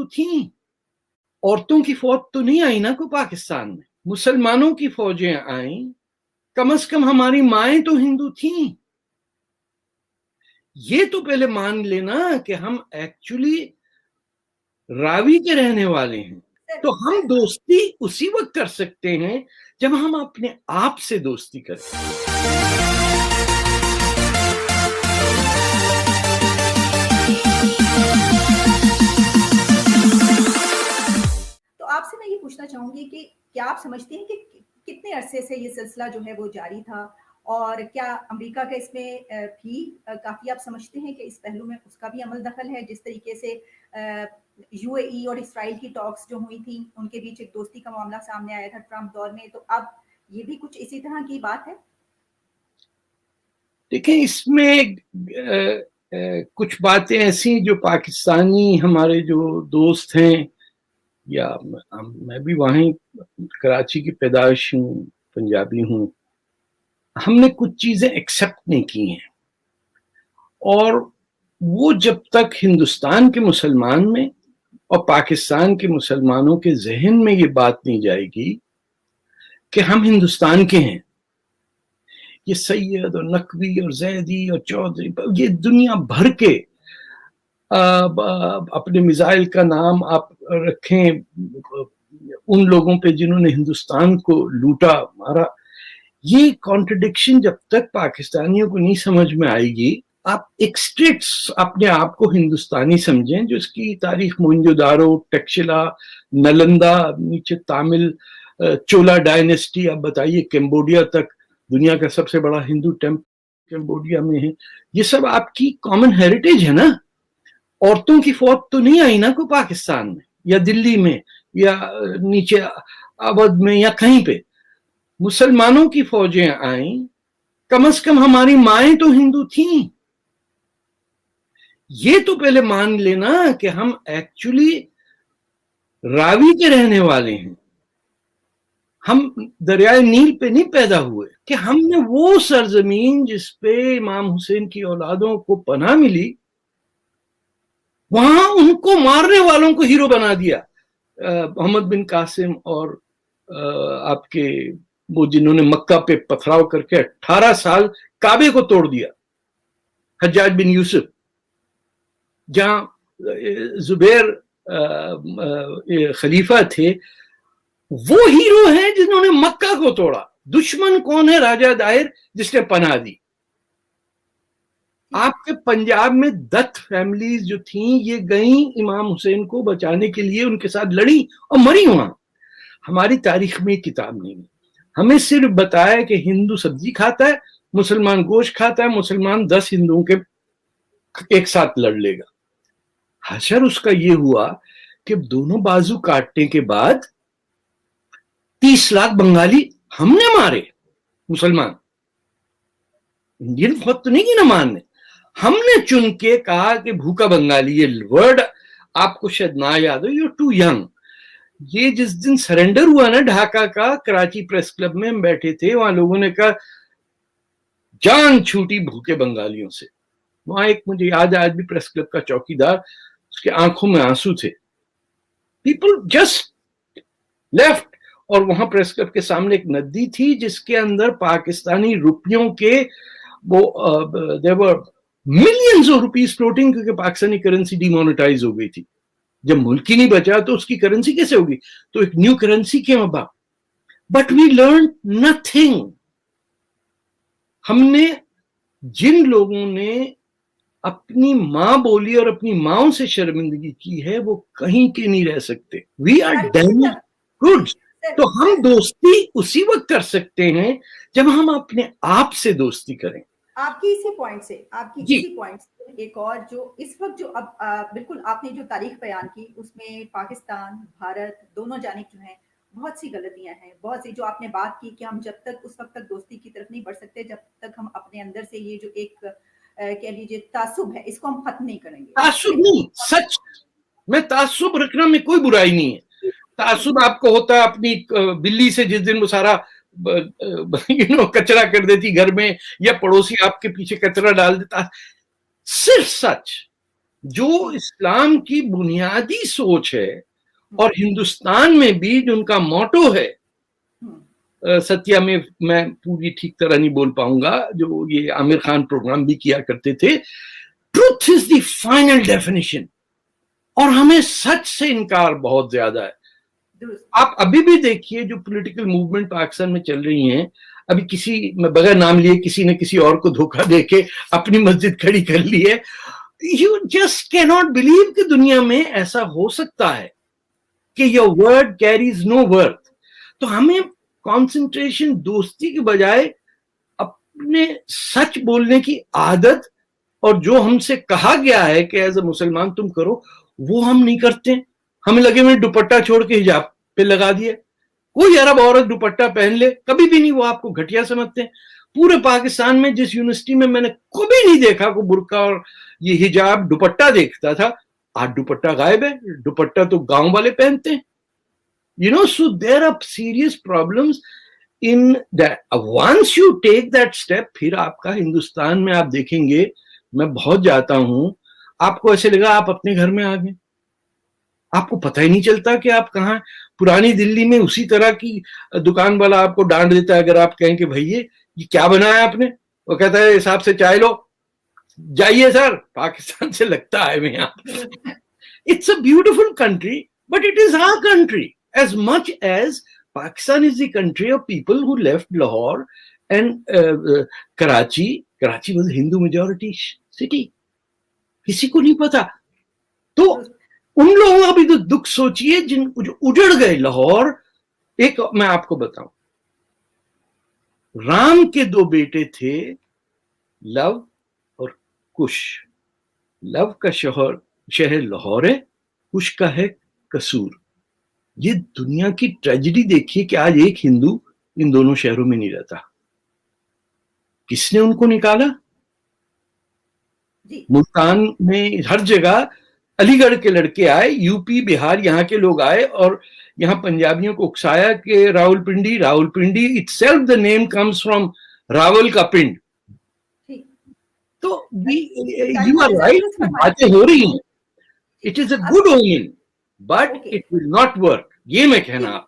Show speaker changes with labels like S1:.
S1: हिंदू थीं, औरतों की फौज तो नहीं आई ना को पाकिस्तान में, मुसलमानों की फौजें आईं, कम से कम हमारी माएं तो हिंदू थीं। ये तो पहले मान लेना कि हम एक्चुअली रावी के रहने वाले हैं। तो हम दोस्ती उसी वक्त कर सकते हैं जब हम अपने आप से दोस्ती करें।
S2: तो आपसे मैं ये पूछना चाहूंगी कि क्या आप समझते हैं कि कितने अरसे से ये सिलसिला जो है वो जारी था, और क्या अमेरिका का इसमें भी काफी आप समझते हैं कि इस पहलू में उसका भी अमल दखल है, जिस तरीके से यूएई और इसराइल की टॉक्स जो हुई थी उनके बीच एक दोस्ती का मामला सामने आया था ट्रंप दौर में, तो अब ये भी कुछ इसी तरह की बात है?
S1: देखिए, इसमें कुछ बातें ऐसी जो पाकिस्तानी हमारे जो दोस्त हैं, या मैं भी वहीं कराची की पैदाइश हूँ, पंजाबी हूँ, हमने कुछ चीजें एक्सेप्ट नहीं की हैं, और वो जब तक हिंदुस्तान के मुसलमान में और पाकिस्तान के मुसलमानों के जहन में ये बात नहीं जाएगी कि हम हिंदुस्तान के हैं, ये सैयद और नकवी और जैदी और चौधरी, ये दुनिया भर के अपने मिसाइल का नाम आप रखें उन लोगों पे जिन्होंने हिंदुस्तान को लूटा, मारा, ये कॉन्ट्रडिक्शन जब तक पाकिस्तानियों को नहीं समझ में आएगी, आप एक स्ट्रिक्ट अपने आप को हिंदुस्तानी समझें, जो इसकी तारीख मोहनजोदारो, तक्षशिला, नालंदा, नीचे तामिल, चोला डायनेस्टी, अब बताइए कैम्बोडिया तक, दुनिया का सबसे बड़ा हिंदू टेम्पल कैम्बोडिया में है, ये सब आपकी कॉमन हेरिटेज है ना। औरतों की फौज तो नहीं आई ना को पाकिस्तान में, या दिल्ली में, या नीचे अवध में, या कहीं पे, मुसलमानों की फौजें आईं, कम से कम हमारी माएं तो हिंदू थीं। ये तो पहले मान लेना कि हम एक्चुअली रावी के रहने वाले हैं, हम दरियाए नील पे नहीं पैदा हुए, कि हमने वो सरजमीन जिस पे इमाम हुसैन की औलादों को पनाह मिली, वहां उनको मारने वालों को हीरो बना दिया। मोहम्मद बिन कासिम और आपके वो जिन्होंने मक्का पे पथराव करके 18 साल काबे को तोड़ दिया, हज्जाज बिन यूसुफ, जहां जुबैर खलीफा थे, वो हीरो हैं जिन्होंने मक्का को तोड़ा। दुश्मन कौन है? राजा दाहिर, जिसने पनाह दी। आपके पंजाब में दत्त फैमिलीज जो थीं, ये गईं इमाम हुसैन को बचाने के लिए, उनके साथ लड़ी और मरी वहां। हमारी तारीख में किताब नहीं है, हमें सिर्फ बताया कि हिंदू सब्जी खाता है, मुसलमान गोश्त खाता है, मुसलमान 10 हिंदुओं के एक साथ लड़ लेगा। हशर उसका ये हुआ कि दोनों बाजू काटने के बाद 30 लाख बंगाली हमने मारे, मुसलमान, इंडियन फौज तो नहीं की ना मारने, हमने चुन के कहा कि भूखा बंगाली, ये वर्ड आपको शायद ना याद हो, यू टू यंग। ये जिस दिन सरेंडर हुआ ना ढाका का, कराची प्रेस क्लब में हम बैठे थे, वहां लोगों ने कहा जान छूटी भूखे बंगालियों से। वहां एक, मुझे याद है आज भी, प्रेस क्लब का चौकीदार, उसके आंखों में आंसू थे। People just left. और वहां प्रेस क्लब के सामने एक नदी थी जिसके अंदर पाकिस्तानी रुपयों के वो देवर मिलियंस ऑफ रुपीज फ्लोटिंग, क्योंकि पाकिस्तानी करेंसी डिमोनेटाइज हो गई थी। जब मुल्क ही नहीं बचा तो उसकी करेंसी कैसे होगी? तो एक new currency came about, but we learn nothing. हमने, जिन लोगों ने अपनी माँ बोली और अपनी माओ से शर्मिंदगी की है, वो कहीं के नहीं रह सकते। We are damaged goods. तो हम दोस्ती उसी वक्त कर सकते हैं जब हम अपने आप से दोस्ती करें।
S2: आपकी इसी पॉइंट से एक और, जो इस वक्त जो अब बिल्कुल आपने जो तारीख बयान की, उसमें पाकिस्तान, भारत दोनों जानिब जो है बहुत सी गलतियां हैं, बहुत सी, जो आपने बात की कि हम जब तक उस वक्त तक दोस्ती की तरफ नहीं बढ़ सकते जब तक हम अपने अंदर से ये जो एक कह लीजिए तासुब है, इसको हम खत्म नहीं करेंगे।
S1: तासुब नहीं, सच में तासुब रखना में कोई बुराई नहीं है। तासुब आपको होता है अपनी बिल्ली से, जिस दिन वो सारा कचरा कर देती घर में, या पड़ोसी आपके पीछे कचरा डाल देता। सिर्फ सच, जो इस्लाम की बुनियादी सोच है, और हिंदुस्तान में भी जो उनका मोटो है, सत्या में मैं पूरी ठीक तरह नहीं बोल पाऊंगा, जो ये आमिर खान प्रोग्राम भी किया करते थे, truth is the final definition, और हमें सच से इनकार बहुत ज्यादा है। आप अभी भी देखिए जो पॉलिटिकल मूवमेंट पाकिस्तान में चल रही हैं, अभी किसी, मैं बगैर नाम लिए, किसी ने किसी और को धोखा देके अपनी मस्जिद खड़ी कर ली है। You just can not believe कि दुनिया में ऐसा हो सकता है कि your word carries know worth. तो हमें कॉन्सेंट्रेशन दोस्ती के बजाय अपने सच बोलने की आदत, और जो हमसे कहा गया है कि एज अ मुसलमान तुम करो, वो हम नहीं करते। हमें लगे में दुपट्टा छोड़ के हिजाब पे लगा दिया। कोई अरब औरत दुपट्टा पहन ले, कभी भी नहीं, वो आपको घटिया समझते हैं। पूरे पाकिस्तान में जिस यूनिवर्सिटी में मैंने कभी नहीं देखा को बुर्का और ये हिजाब दुपट्टा देखता था, आज दुपट्टा गायब है। दुपट्टा तो गांव वाले पहनते हैं, you know. So there are serious problems in that. Once you take that step, फिर आपका हिंदुस्तान में आप देखेंगे, मैं बहुत जाता हूं, आपको ऐसे लगा आप अपने घर में आ गए, आपको पता ही नहीं चलता कि आप कहाँ। पुरानी दिल्ली में उसी तरह की दुकान वाला आपको डांट देता है अगर आप कहें कि भैया ये क्या बनाया आपने, वो कहता है हिसाब से चाय लो, जाइए सर, पाकिस्तान से लगता है मैं यहाँ। It's a beautiful country, but it is our country as much as Pakistan is the country of people who left Lahore and Karachi. Karachi was a Hindu majority city. किसी को नहीं पता। तो उन लोगों का भी तो दुख सोचिए जिन जो उजड़ गए लाहौर। एक मैं आपको बताऊं, राम के दो बेटे थे, लव और कुश। लव का शहर लाहौर है, कुश का है कसूर। ये दुनिया की ट्रेजेडी देखिए कि आज एक हिंदू इन दोनों शहरों में नहीं रहता। किसने उनको निकाला? मुल्तान में हर जगह अलीगढ़ के लड़के आए, यूपी बिहार यहाँ के लोग आए, और यहाँ पंजाबियों को उकसाया कि Rawalpindi, Rawalpindi itself the name comes from Rawal का पिंड। तो यू आर राइट, बातें हो रही हैं, it is a good omen, but it will not work, ये मैं कहना।